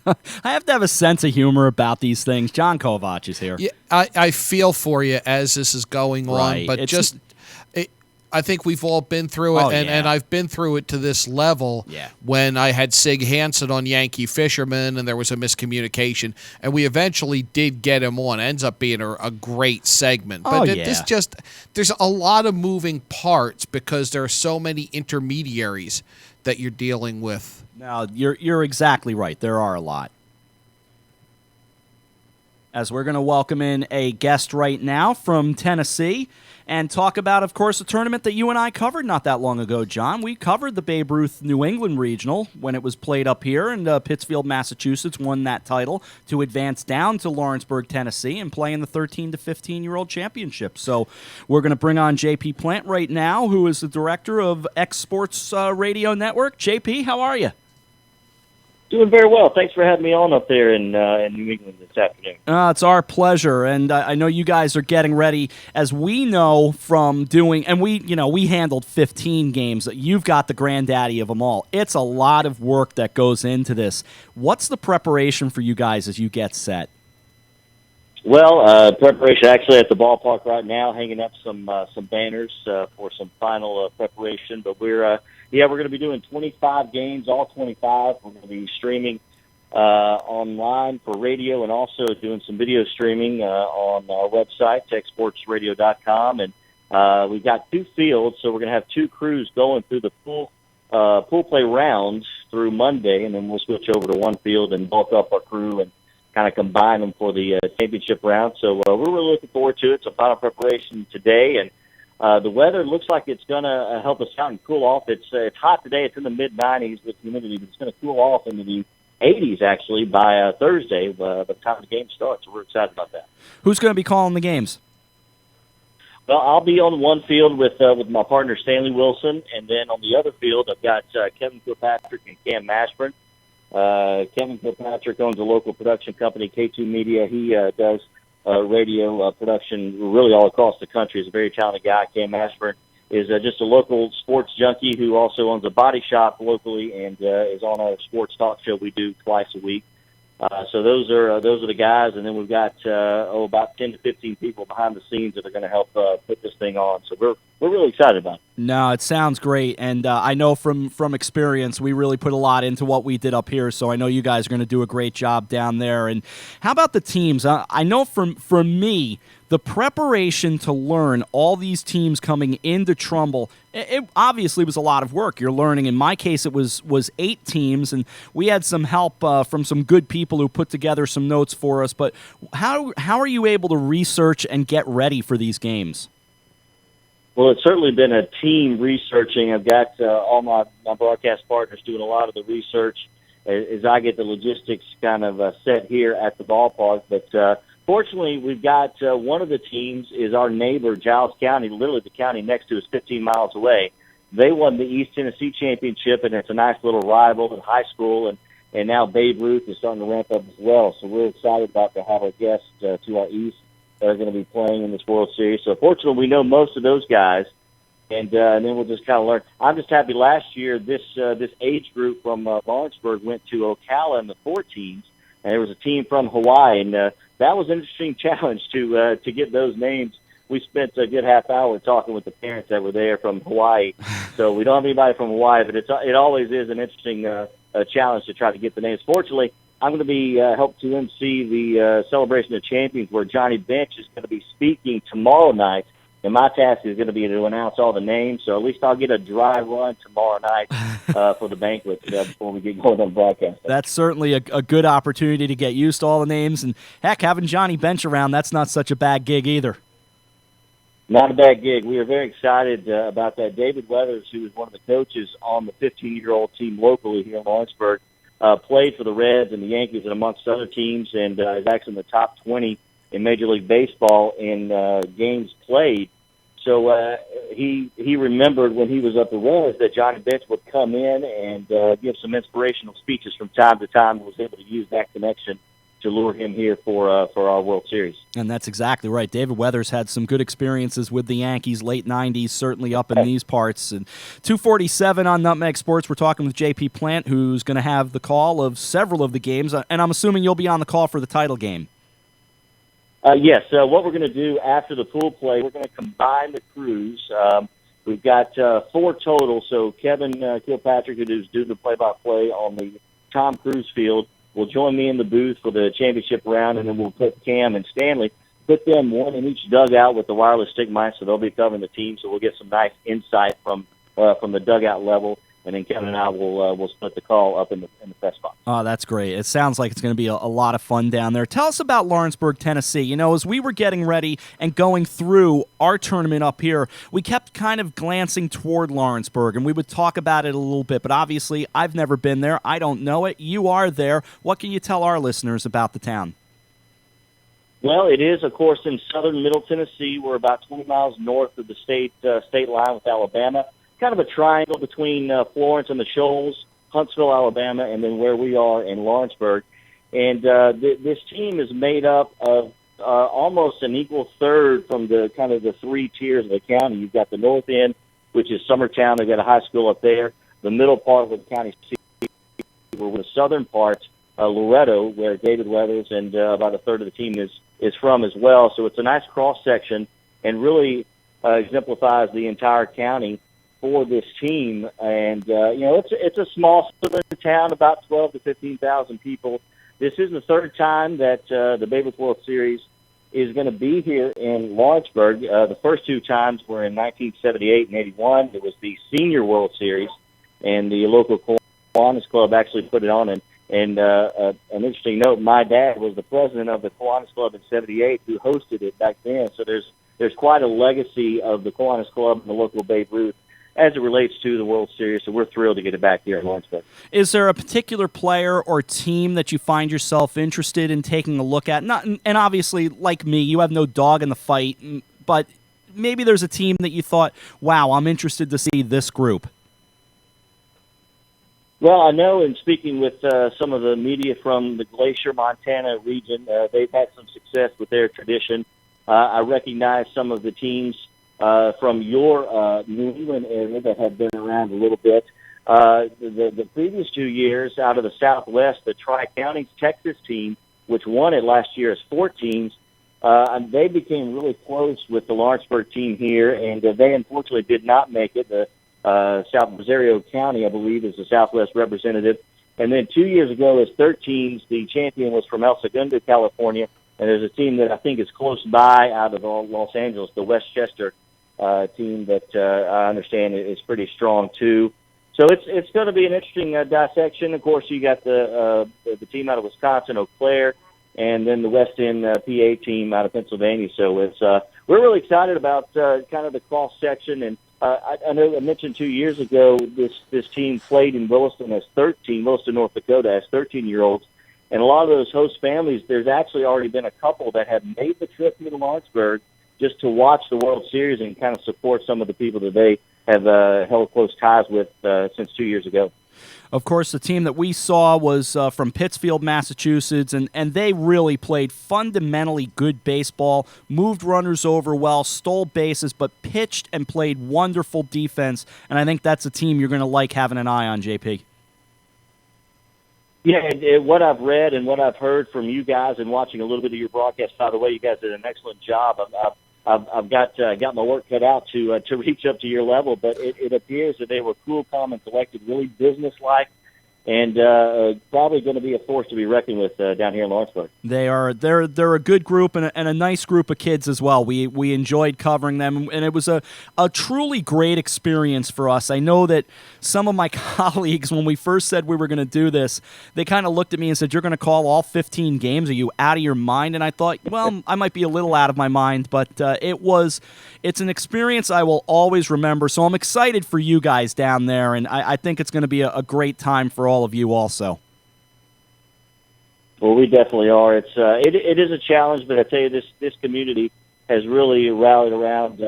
I have to have a sense of humor about these things. John Kovac is here. Yeah, I feel for you as this is going on, but I think we've all been through it, and I've been through it to this level when I had Sig Hansen on Yankee Fisherman, and there was a miscommunication, and we eventually did get him on. It ends up being a great segment. But there's a lot of moving parts because there are so many intermediaries that you're dealing with. No, you're exactly right. There are a lot. As we're going to welcome in a guest right now from Tennessee and talk about, of course, a tournament that you and I covered not that long ago, John. We covered the Babe Ruth New England Regional when it was played up here, and Pittsfield, Massachusetts won that title to advance down to Lawrenceburg, Tennessee, and play in the 13 to 15-year-old championship. So we're going to bring on JP Plant right now, who is the director of X Sports Radio Network. JP, how are you? Doing very well. Thanks for having me on up there in New England this afternoon. It's our pleasure, and I know you guys are getting ready. As we know from doing, and we handled 15 games. You've got the granddaddy of them all. It's a lot of work that goes into this. What's the preparation for you guys as you get set? Well, preparation actually at the ballpark right now, hanging up some banners for some final preparation. But we're going to be doing 25 games, all 25. We're going to be streaming online for radio and also doing some video streaming on our website, techsportsradio.com. And we've got two fields, so we're going to have two crews going through the pool play rounds through Monday, and then we'll switch over to one field and bulk up our crew and kind of combine them for the championship round. So we're really looking forward to it. Some final preparation today, and the weather looks like it's going to help us out and cool off. It's hot today. It's in the mid-90s with humidity, but it's going to cool off into the 80s, actually, by Thursday by the time the game starts. So we're excited about that. Who's going to be calling the games? Well, I'll be on one field with my partner Stanley Wilson, and then on the other field I've got Kevin Kilpatrick and Cam Mashburn. Kevin Kilpatrick owns a local production company, K2 Media. He does radio production really all across the country. He's a very talented guy. Cam Mashburn is just a local sports junkie who also owns a body shop locally and is on a sports talk show we do twice a week. So those are the guys, and then we've got about 10 to 15 people behind the scenes that are going to help put this thing on. So we're really excited about it. No, it sounds great, and I know from experience we really put a lot into what we did up here. So I know you guys are going to do a great job down there. And how about the teams? I know for me, the preparation to learn all these teams coming into Trumbull, it obviously was a lot of work. You're learning. In my case, it was 8 teams, and we had some help from some good people who put together some notes for us. But how are you able to research and get ready for these games? Well, it's certainly been a team researching. I've got all my broadcast partners doing a lot of the research as I get the logistics kind of set here at the ballpark. But fortunately, we've got one of the teams is our neighbor, Giles County, literally the county next to us, 15 miles away. They won the East Tennessee Championship, and it's a nice little rival in high school, and now Babe Ruth is starting to ramp up as well. So we're excited about to have our guests to our east that are going to be playing in this World Series. So fortunately, we know most of those guys, and then we'll just kind of learn. I'm just happy last year this age group from Lawrenceburg went to Ocala in the 14s, and there was a team from Hawaii, and that was an interesting challenge to get those names we spent a good half hour talking with the parents that were there from Hawaii. So we don't have anybody from Hawaii, but it always is an interesting challenge to try to get the names. Fortunately, I'm going to be help to MC the Celebration of Champions, where Johnny Bench is going to be speaking tomorrow night, and my task is going to be to announce all the names. So at least I'll get a dry run tomorrow night for the banquet before we get going on broadcast. That's certainly a good opportunity to get used to all the names, and heck, having Johnny Bench around, that's not such a bad gig either. Not a bad gig. We are very excited about that. David Weathers, who is one of the coaches on the 15-year-old team locally here in Lawrenceburg, played for the Reds and the Yankees and amongst other teams, and is actually in the top 20 in Major League Baseball in games played. So he remembered when he was up the Reds that Johnny Bench would come in and give some inspirational speeches from time to time, and was able to use that connection to lure him here for our World Series. And that's exactly right. David Weathers had some good experiences with the Yankees, late 90s, certainly up in these parts. And 2:47 on Nutmeg Sports, we're talking with JP Plant, who's going to have the call of several of the games, and I'm assuming you'll be on the call for the title game. Yes. What we're going to do after the pool play, we're going to combine the crews. We've got 4 total. So Kevin Kilpatrick, who's doing the play-by-play on the Tom Cruise field, will join me in the booth for the championship round, and then we'll put Cam and Stanley, put them one in each dugout with the wireless stick mic, so they'll be covering the team. So we'll get some nice insight from the dugout level, and then Kevin and I will split the call up in the press box. Oh, that's great. It sounds like it's going to be a lot of fun down there. Tell us about Lawrenceburg, Tennessee. You know, as we were getting ready and going through our tournament up here, we kept kind of glancing toward Lawrenceburg, and we would talk about it a little bit. But obviously, I've never been there. I don't know it. You are there. What can you tell our listeners about the town? Well, it is, of course, in southern Middle Tennessee. We're about 20 miles north of the state line with Alabama. Kind of a triangle between Florence and the Shoals, Huntsville, Alabama, and then where we are in Lawrenceburg. And this team is made up of almost an equal third from the kind of the 3 tiers of the county. You've got the north end, which is Summertown. They've got a high school up there. The middle part of the county, where the southern part, Loretto, where David Weathers and about a third of the team is from as well. So it's a nice cross section and really exemplifies the entire county for this team. And it's a small southern town, about 12 to 15,000 people. This is the third time that the Babe Ruth World Series is going to be here in Lawrenceburg. The first 2 times were in 1978 and 81. It was the Senior World Series, and the local Kiwanis Club actually put it on. And an interesting note, my dad was the president of the Kiwanis Club in 78 who hosted it back then. So there's quite a legacy of the Kiwanis Club and the local Babe Ruth as it relates to the World Series, so we're thrilled to get it back here in Lawrenceburg. Is there a particular player or team that you find yourself interested in taking a look at? And obviously, like me, you have no dog in the fight, but maybe there's a team that you thought, wow, I'm interested to see this group. Well, I know in speaking with some of the media from the Glacier, Montana region, they've had some success with their tradition. I recognize some of the teams from your New England area that have been around a little bit. The previous 2 years out of the Southwest, the Tri-Counties Texas team, which won it last year as 4 teams, they became really close with the Lawrenceburg team here, and they unfortunately did not make it. The South Rosario County, I believe, is the Southwest representative. And then 2 years ago, as 13s, the champion was from El Segundo, California, and there's a team that I think is close by out of Los Angeles, the Westchester team that I understand is pretty strong too. So it's going to be an interesting dissection. Of course, you got the team out of Wisconsin, Eau Claire, and then the West End PA team out of Pennsylvania. So it's we're really excited about kind of the cross section. And I know I mentioned 2 years ago this team played in Williston, North Dakota, as 13-year-olds. And a lot of those host families, there's actually already been a couple that have made the trip here to Lawrenceburg just to watch the World Series and kind of support some of the people that they have held close ties with since 2 years ago. Of course, the team that we saw was from Pittsfield, Massachusetts, and they really played fundamentally good baseball, moved runners over well, stole bases, but pitched and played wonderful defense, and I think that's a team you're going to like having an eye on, JP. Yeah, what I've read and what I've heard from you guys and watching a little bit of your broadcast, by the way, you guys did an excellent job. I've got my work cut out to reach up to your level. But it appears that they were cool, calm, and collected, really businesslike, and probably going to be a force to be reckoned with down here in Lawrenceburg. They're a good group and a nice group of kids as well. We enjoyed covering them, and it was a truly great experience for us. I know that some of my colleagues, when we first said we were going to do this, they kind of looked at me and said, "You're going to call all 15 games? Are you out of your mind?" And I thought, well, I might be a little out of my mind, but it's an experience I will always remember. So I'm excited for you guys down there, and I think it's going to be a great time for all of you also. Well, we definitely are. It is a challenge, but I tell you, this community has really rallied around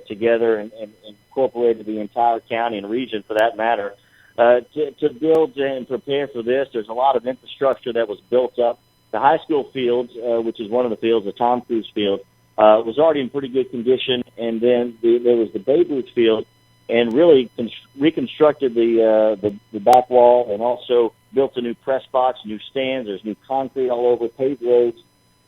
together and incorporated the entire county and region, for that matter, to build and prepare for this. There's a lot of infrastructure that was built up. The high school field, which is one of the fields, the Tom Cruise Field, was already in pretty good condition, and then there was the Babe Ruth Field, and really reconstructed the back wall, and also built a new press box, new stands. There's new concrete all over, paved roads.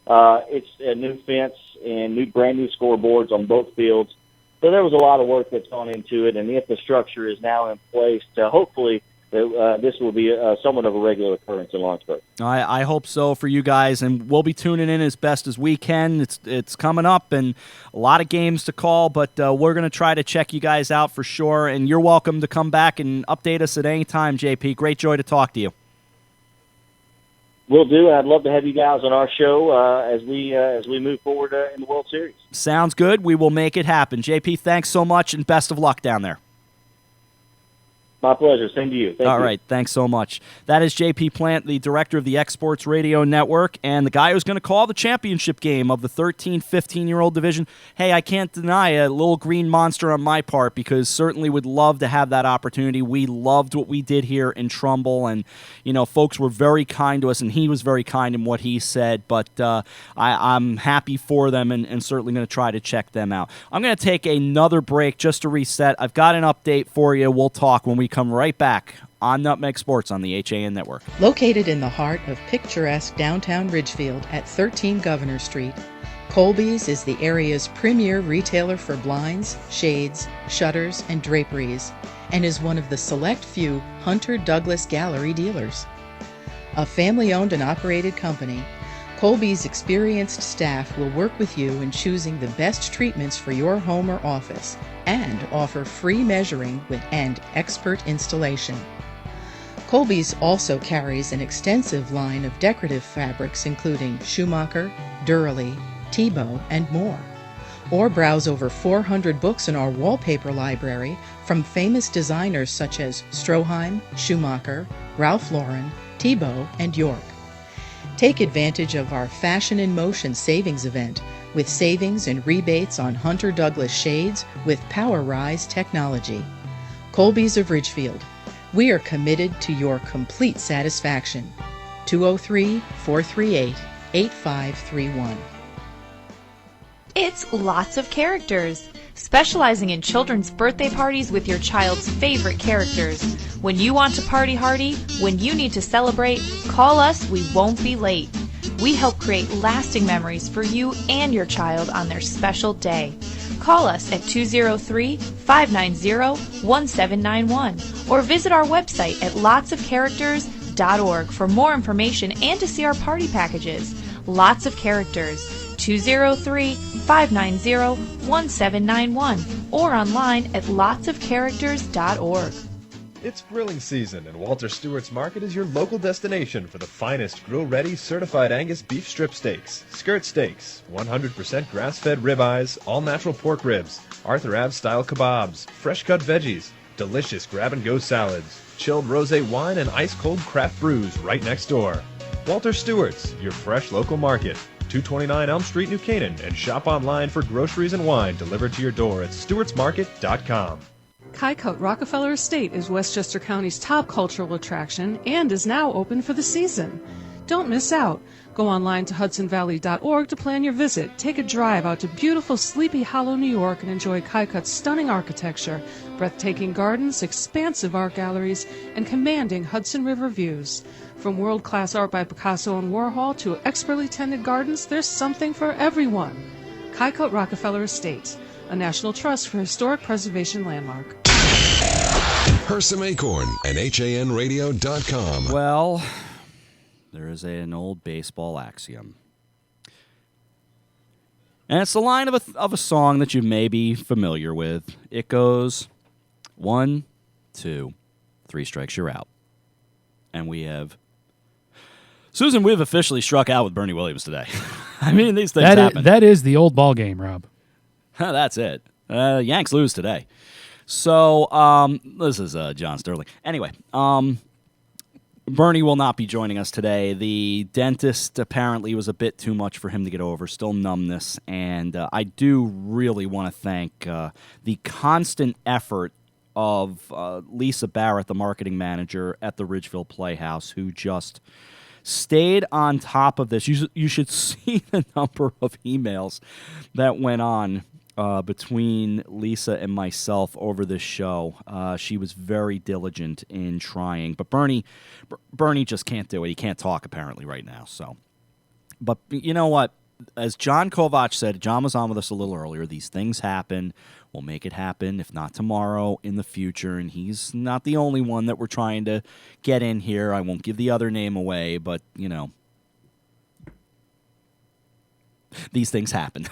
It's a new fence and brand new scoreboards on both fields. So there was a lot of work that's gone into it, and the infrastructure is now in place to hopefully this will be somewhat of a regular occurrence in Lawrenceburg. I hope so for you guys, and we'll be tuning in as best as we can. It's coming up, and a lot of games to call, but we're going to try to check you guys out for sure, and you're welcome to come back and update us at any time, JP. Great joy to talk to you. Will do. I'd love to have you guys on our show as we move forward in the World Series. Sounds good. We will make it happen. JP, thanks so much, and best of luck down there. My pleasure. Same to you. Thank you. All right. Thanks so much. That is JP Plant, the director of the Exports Radio Network, and the guy who's going to call the championship game of the 13, 15-year-old division. Hey, I can't deny a little green monster on my part, because certainly would love to have that opportunity. We loved what we did here in Trumbull, and, folks were very kind to us, and he was very kind in what he said, but I'm happy for them and certainly going to try to check them out. I'm going to take another break just to reset. I've got an update for you. We'll talk when we come right back on Nutmeg Sports on the HAN Network. Located in the heart of picturesque downtown Ridgefield at 13 Governor Street, Colby's is the area's premier retailer for blinds, shades, shutters, and draperies, and is one of the select few Hunter Douglas Gallery dealers. A family-owned and operated company, Colby's experienced staff will work with you in choosing the best treatments for your home or office and offer free measuring and expert installation. Colby's also carries an extensive line of decorative fabrics including Schumacher, Durley, Tebow, and more. Or browse over 400 books in our wallpaper library from famous designers such as Stroheim, Schumacher, Ralph Lauren, Tebow, and York. Take advantage of our Fashion in Motion savings event with savings and rebates on Hunter Douglas shades with Power Rise technology. Colby's of Ridgefield. We are committed to your complete satisfaction. 203-438-8531. It's Lots of Characters, specializing in children's birthday parties with your child's favorite characters. When you want to party hardy, when you need to celebrate, call us, we won't be late. We help create lasting memories for you and your child on their special day. Call us at 203-590-1791 or visit our website at lotsofcharacters.org for more information and to see our party packages. Lots of Characters, 203-590-1791 or online at lotsofcharacters.org. It's grilling season, and Walter Stewart's Market is your local destination for the finest grill-ready certified Angus beef strip steaks, skirt steaks, 100% grass-fed ribeyes, all-natural pork ribs, Arthur Ave-style kebabs, fresh-cut veggies, delicious grab-and-go salads, chilled rosé wine, and ice-cold craft brews right next door. Walter Stewart's, your fresh local market. 229 Elm Street, New Canaan, and shop online for groceries and wine delivered to your door at stewartsmarket.com. Kycote Rockefeller Estate is Westchester County's top cultural attraction and is now open for the season. Don't miss out. Go online to hudsonvalley.org to plan your visit. Take a drive out to beautiful Sleepy Hollow, New York, and enjoy Kycote's stunning architecture, breathtaking gardens, expansive art galleries, and commanding Hudson River views. From world-class art by Picasso and Warhol to expertly tended gardens, there's something for everyone. Kycote Rockefeller Estate, a National Trust for Historic Preservation Landmark. Hersom Acorn and HANradio.com. Well, there is an old baseball axiom. And it's the line of a song that you may be familiar with. It goes, 1, 2, 3 strikes, you're out. And we have... Susan, we've officially struck out with Bernie Williams today. I mean, these things happen. That is the old ball game, Rob. That's it. Yanks lose today. So, this is John Sterling. Anyway, Bernie will not be joining us today. The dentist apparently was a bit too much for him to get over, still numbness. And I do really want to thank the constant effort of Lisa Barrett, the marketing manager at the Ridgefield Playhouse, who just stayed on top of this. You should see the number of emails that went on between Lisa and myself over this show. She was very diligent in trying, but Bernie just can't do it. He can't talk apparently right now. So, but you know what? As John Kovac said, John was on with us a little earlier. These things happen. We'll make it happen, if not tomorrow, in the future. And he's not the only one that we're trying to get in here. I won't give the other name away, but you know. These things happen.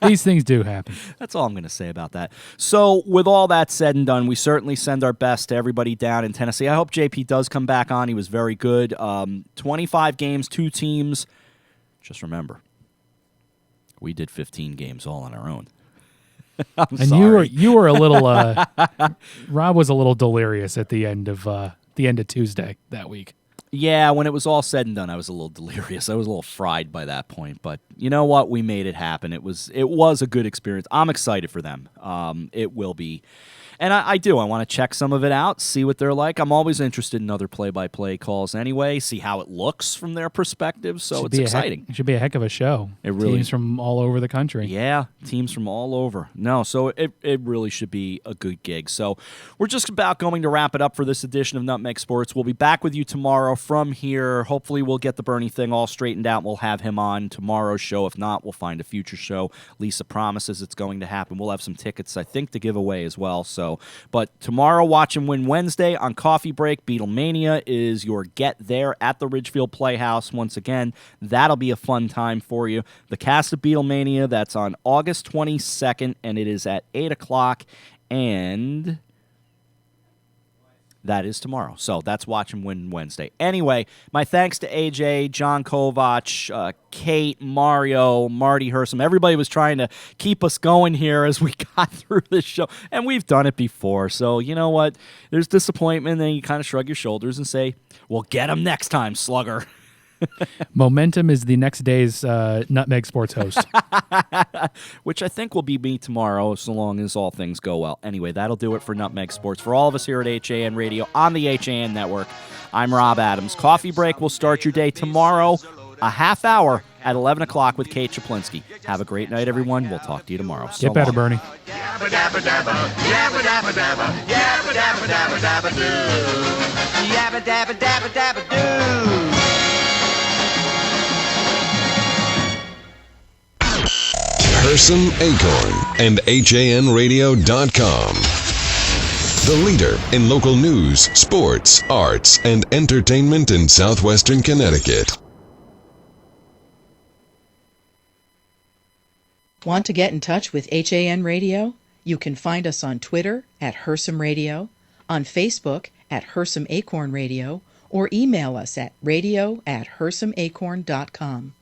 These things do happen. That's all I'm going to say about that. So with all that said and done, we certainly send our best to everybody down in Tennessee. I hope JP does come back on. He was very good. 25 games, 2 teams. Just remember, we did 15 games all on our own. I'm sorry. You were a little Rob was a little delirious at the end of Tuesday that week. Yeah, when it was all said and done, I was a little delirious. I was a little fried by that point. But you know what? We made it happen. It was a good experience. I'm excited for them. It will be. And I do. I want to check some of it out, see what they're like. I'm always interested in other play-by-play calls anyway, see how it looks from their perspective. So it's exciting. It should be a heck of a show. It really, teams from all over the country. Yeah, teams from all over. No, so it really should be a good gig. So we're just about going to wrap it up for this edition of Nutmeg Sports. We'll be back with you tomorrow from here. Hopefully we'll get the Bernie thing all straightened out. We'll have him on tomorrow's show. If not, we'll find a future show. Lisa promises it's going to happen. We'll have some tickets, I think, to give away as well. So, but tomorrow, Watch and Win Wednesday on Coffee Break. Beatlemania is your get there at the Ridgefield Playhouse. Once again, that'll be a fun time for you. The cast of Beatlemania, that's on August 22nd, and it is at 8 o'clock, and that is tomorrow. So that's Watch and Win Wednesday. Anyway, my thanks to AJ, John Kovac, Kate, Mario, Marty Hersom. Everybody was trying to keep us going here as we got through this show. And we've done it before. So you know what? There's disappointment. Then you kind of shrug your shoulders and say, well, get them next time, slugger. Momentum is the next day's Nutmeg Sports host. Which I think will be me tomorrow, so long as all things go well. Anyway, that'll do it for Nutmeg Sports. For all of us here at HAN Radio on the HAN Network, I'm Rob Adams. Coffee Break will start your day tomorrow, a half hour at 11 o'clock with Kate Chaplinsky. Have a great night, everyone. We'll talk to you tomorrow. Get better, Bernie. Yabba dabba dabba, yabba dabba dabba, yabba dabba dabba dabba doo. Yabba dabba dabba dabba doo. Hersom Acorn and HANradio.com. The leader in local news, sports, arts, and entertainment in southwestern Connecticut. Want to get in touch with HAN Radio? You can find us on Twitter at Hersom Radio, on Facebook at Hersom Acorn Radio, or email us at radio@hersomacorn.com.